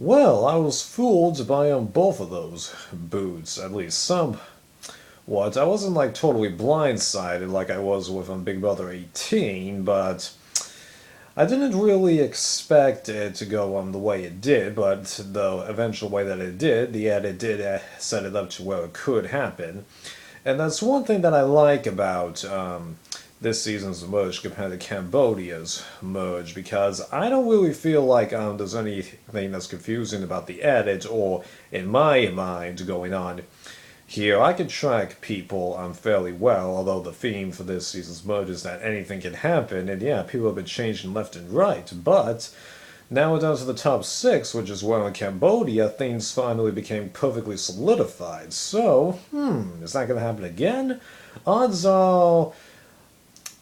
Well, I was fooled by both of those boots, at least some. What? I wasn't like totally blindsided like I was with Big Brother 18, but I didn't really expect it to go the way it did, but the eventual way that it did, the edit did set it up to where it could happen. And that's one thing that I like about this season's merge compared to Cambodia's merge, because I don't really feel like there's anything that's confusing about the edit or, in my mind, going on here. I can track people fairly well, although the theme for this season's merge is that anything can happen, and yeah, people have been changing left and right, but now we're down to the top six, which is where in Cambodia things finally became perfectly solidified. So, is that going to happen again? Odds are,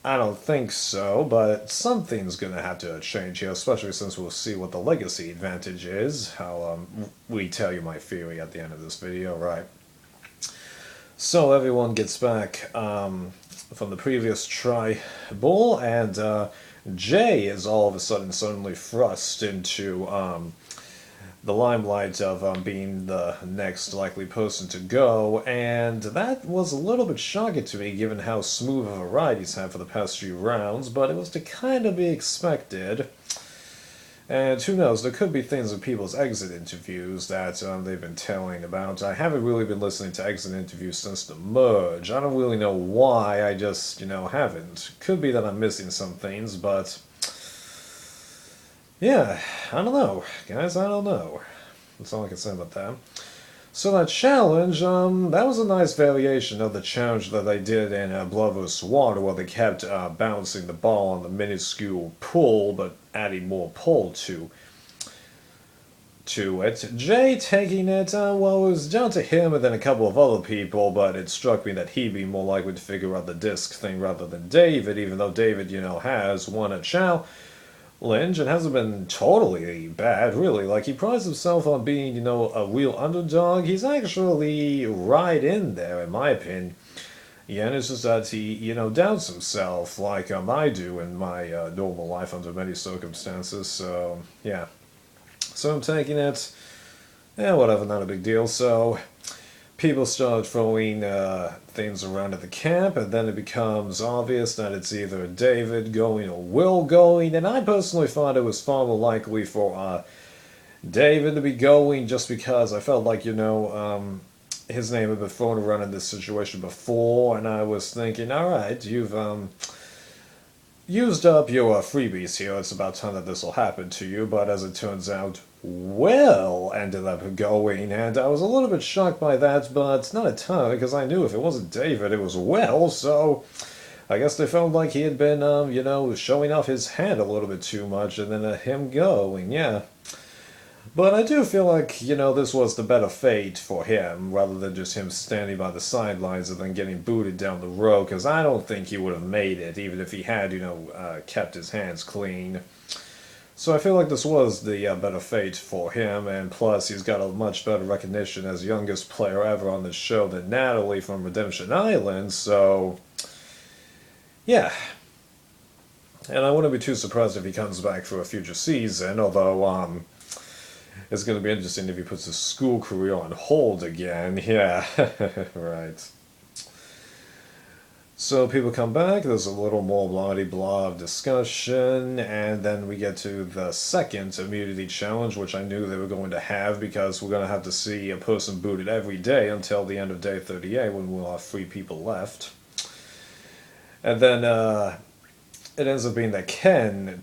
I don't think so, but something's going to have to change here, especially since we'll see what the legacy advantage is. I'll retell you my theory at the end of this video, right? So everyone gets back from the previous tribal, and Jay is all of a sudden suddenly thrust into the limelight of being the next likely person to go, and that was a little bit shocking to me given how smooth of a ride he's had for the past few rounds, but it was to kind of be expected. And who knows, there could be things in people's exit interviews that they've been telling about. I haven't really been listening to exit interviews since the merge. I don't really know why, I just, haven't. Could be that I'm missing some things, but yeah, I don't know. Guys, I don't know. That's all I can say about that. So that challenge, that was a nice variation of the challenge that they did in Blood vs. Water, where they kept bouncing the ball on the minuscule pull, but adding more pull to it. Jay taking it, well, it was down to him and then a couple of other people, but it struck me that he'd be more likely to figure out the disc thing rather than David, even though David, has won a challenge. Lynch, it hasn't been totally bad, really. Like, he prides himself on being, a real underdog. He's actually right in there, in my opinion. Yeah, and it's just that he, doubts himself, like I do in my normal life under many circumstances, so, yeah. So I'm taking it, yeah, whatever, not a big deal, so people start throwing things around at the camp, and then it becomes obvious that it's either David going or Will going, and I personally thought it was far more likely for David to be going, just because I felt like, his name had been thrown around in this situation before, and I was thinking, alright, you've used up your freebies here, it's about time that this will happen to you, but as it turns out, Will ended up going, and I was a little bit shocked by that, but not a ton, because I knew if it wasn't David, it was Will, so I guess they felt like he had been, showing off his hand a little bit too much, and then him going, yeah. But I do feel like, this was the better fate for him, rather than just him standing by the sidelines and then getting booted down the road, because I don't think he would have made it, even if he had, kept his hands clean. So I feel like this was the better fate for him, and plus he's got a much better recognition as youngest player ever on the show than Natalie from Redemption Island, so yeah. And I wouldn't be too surprised if he comes back for a future season, although it's going to be interesting if he puts his school career on hold again, yeah, right. So people come back, there's a little more blah-de-blah of discussion, and then we get to the second immunity challenge, which I knew they were going to have, because we're going to have to see a person booted every day until the end of day 38, when we'll have 3 people left. And then it ends up being that Ken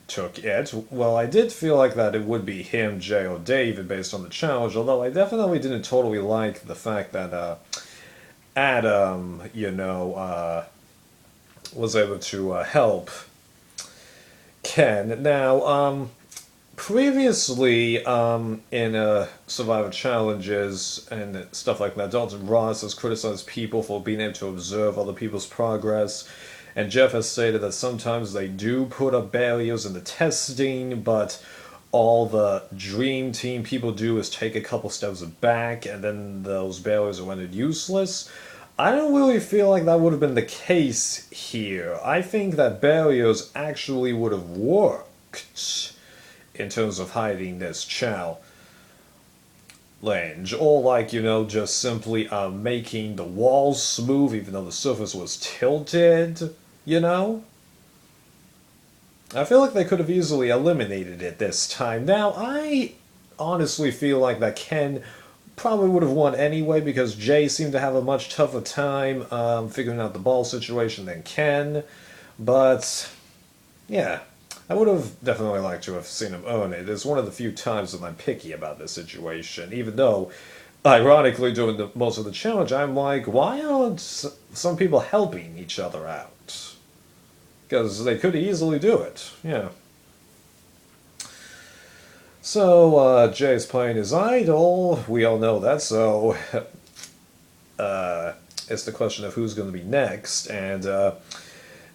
took it. Well, I did feel like that it would be him, Jay, or David based on the challenge, although I definitely didn't totally like the fact that Adam, was able to help Ken. Now, previously, in Survivor Challenges and stuff like that, Dalton Ross has criticized people for being able to observe other people's progress, and Jeff has stated that sometimes they do put up barriers in the testing, but all the Dream Team people do is take a couple steps back, and then those barriers are rendered useless. I don't really feel like that would have been the case here. I think that barriers actually would have worked in terms of hiding this challenge, or like, just simply making the walls smooth even though the surface was tilted, you know? I feel like they could have easily eliminated it this time. Now, I honestly feel like that Ken probably would have won anyway because Jay seemed to have a much tougher time figuring out the ball situation than Ken. But, yeah, I would have definitely liked to have seen him own it. It's one of the few times that I'm picky about this situation, even though, ironically, during most of the challenge, I'm like, why aren't some people helping each other out? Because they could easily do it, yeah. So, Jay's playing his idol, we all know that, so it's the question of who's going to be next, and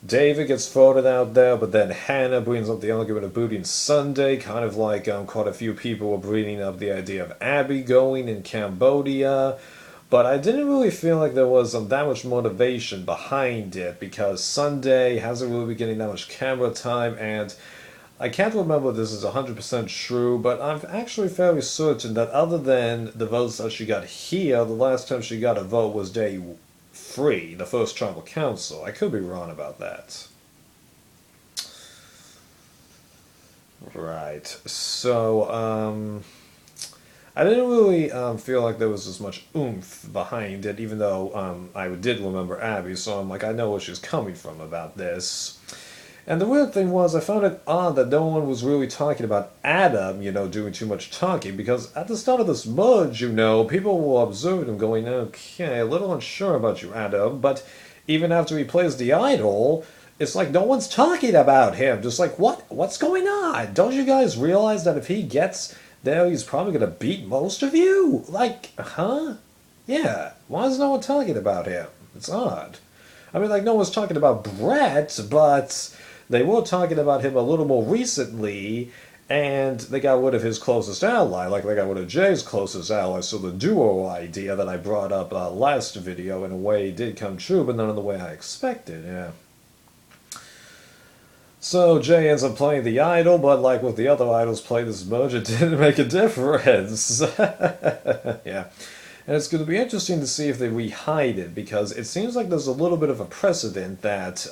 David gets voted out there, but then Hannah brings up the argument of booting Sunday, kind of like quite a few people were bringing up the idea of Abby going in Cambodia, but I didn't really feel like there was that much motivation behind it, because Sunday hasn't really been getting that much camera time, and I can't remember if this is 100% true, but I'm actually fairly certain that other than the votes that she got here, the last time she got a vote was day 3, the first tribal council. I could be wrong about that. Right. So, I didn't really feel like there was as much oomph behind it, even though I did remember Abby, so I'm like, I know where she's coming from about this. And the weird thing was, I found it odd that no one was really talking about Adam, doing too much talking, because at the start of this merge, people were observing him going, okay, a little unsure about you, Adam, but even after he plays the idol, it's like no one's talking about him. Just like, what's going on? Don't you guys realize that if he gets there, he's probably going to beat most of you? Like, huh? Yeah, why is no one talking about him? It's odd. I mean, like, no one's talking about Brett, but they were talking about him a little more recently, and they got rid of his closest ally, like they got rid of Jay's closest ally, so the duo idea that I brought up last video in a way did come true, but not in the way I expected, yeah. So Jay ends up playing the idol, but like with the other idols playing this merge, it didn't make a difference. Yeah. And it's going to be interesting to see if they re-hide it, because it seems like there's a little bit of a precedent that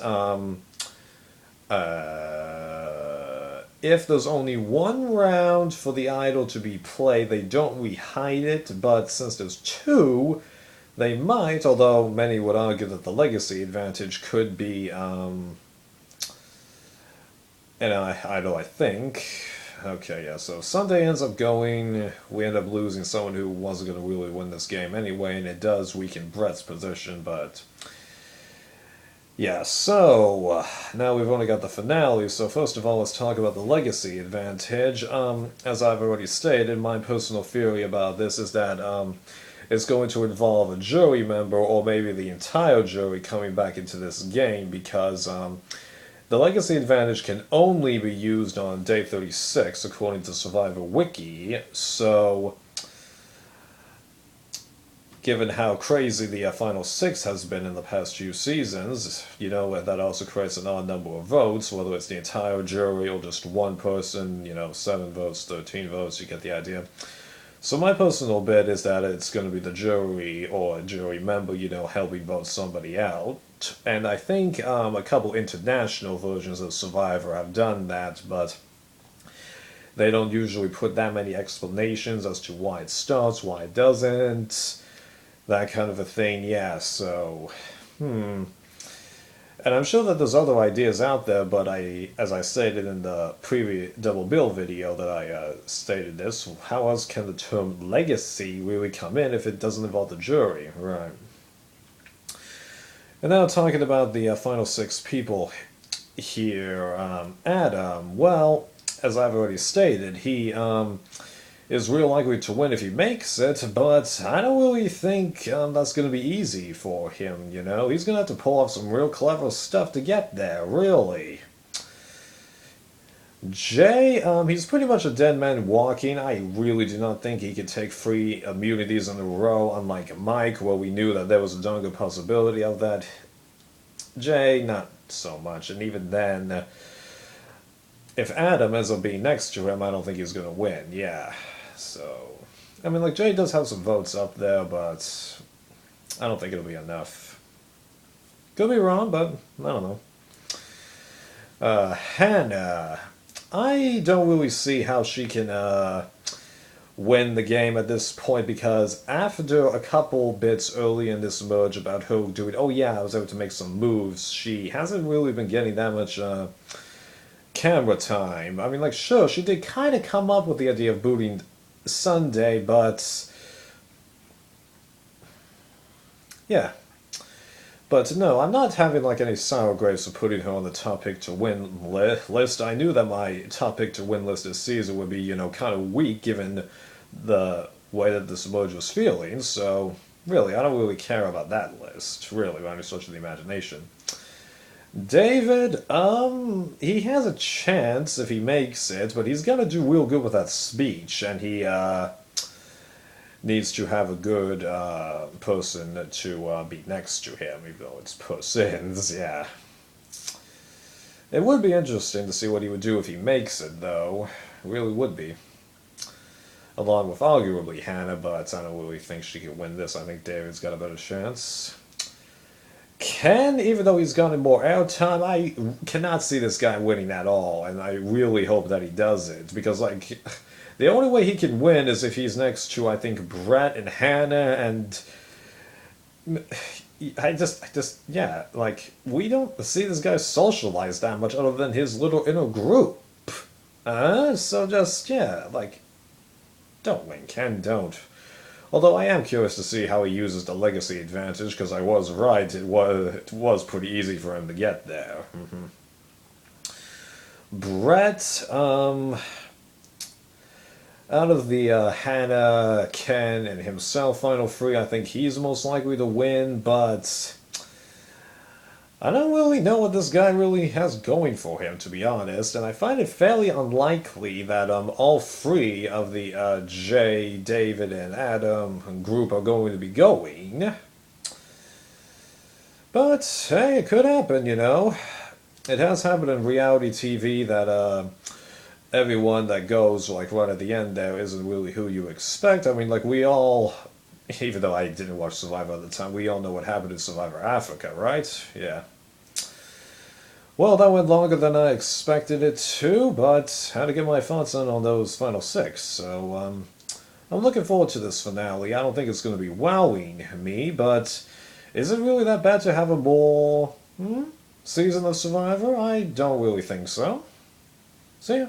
if there's only one round for the idol to be played, they don't re-hide it, but since there's 2, they might, although many would argue that the legacy advantage could be an idol, I think. Okay, yeah, so Sunday ends up going, we end up losing someone who wasn't going to really win this game anyway, and it does weaken Brett's position, but yeah, so now we've only got the finale, so first of all, let's talk about the legacy advantage. As I've already stated, my personal theory about this is that it's going to involve a jury member, or maybe the entire jury, coming back into this game, because the legacy advantage can only be used on day 36, according to Survivor Wiki, so given how crazy the Final 6 has been in the past few seasons, that also creates an odd number of votes, whether it's the entire jury or just one person, 7 votes, 13 votes, you get the idea. So my personal bet is that it's going to be the jury or a jury member, helping vote somebody out. And I think a couple international versions of Survivor have done that, but they don't usually put that many explanations as to why it starts, why it doesn't, that kind of a thing, yeah, so, And I'm sure that there's other ideas out there, but as I stated in the previous double bill video that I stated this, how else can the term legacy really come in if it doesn't involve the jury, right? And now talking about the final 6 people here, Adam, well, as I've already stated, he is real likely to win if he makes it, but I don't really think that's going to be easy for him, He's going to have to pull off some real clever stuff to get there, really. Jay, he's pretty much a dead man walking. I really do not think he could take 3 immunities in a row, unlike Mike, where we knew that there was a darn good possibility of that. Jay, not so much, and even then, if Adam ends up being next to him, I don't think he's gonna win. Yeah, so I mean, like Jay does have some votes up there, but I don't think it'll be enough. Could be wrong, but I don't know. Hannah, I don't really see how she can win the game at this point because after a couple bits early in this merge about her doing, oh yeah, I was able to make some moves, she hasn't really been getting that much camera time. I mean, like, sure, she did kind of come up with the idea of booting Sunday, but yeah. But no, I'm not having like any sour grapes for putting her on the top pick to win list. I knew that my top pick to win list this season would be, kind of weak given the way that this merge was feeling. So really, I don't really care about that list. Really, by any stretch of the imagination. David, he has a chance if he makes it, but he's gonna do real good with that speech, and he needs to have a good person to be next to him, even though it's persons, yeah. It would be interesting to see what he would do if he makes it, though. It really would be. Along with arguably Hannah, but I don't really think she could win this. I think David's got a better chance. Ken, even though he's gotten more airtime, I cannot see this guy winning at all, and I really hope that he does it, because, like, the only way he can win is if he's next to, I think, Brett and Hannah, and yeah, like, we don't see this guy socialize that much other than his little inner group. So just, yeah, like, don't win, Ken, don't. Although I am curious to see how he uses the legacy advantage, because I was right, it was pretty easy for him to get there. Brett, out of the Hannah, Ken, and himself final three, I think he's most likely to win, but I don't really know what this guy really has going for him, to be honest, and I find it fairly unlikely that all three of the Jay, David, and Adam group are going to be going. But, hey, it could happen, It has happened in reality TV that everyone that goes, like, right at the end there isn't really who you expect. I mean, like, we all, even though I didn't watch Survivor at the time, we all know what happened in Survivor Africa, right? Yeah. Well, that went longer than I expected it to, but I had to get my thoughts on those final six, so, I'm looking forward to this finale. I don't think it's going to be wowing me, but is it really that bad to have a more season of Survivor? I don't really think so. See ya.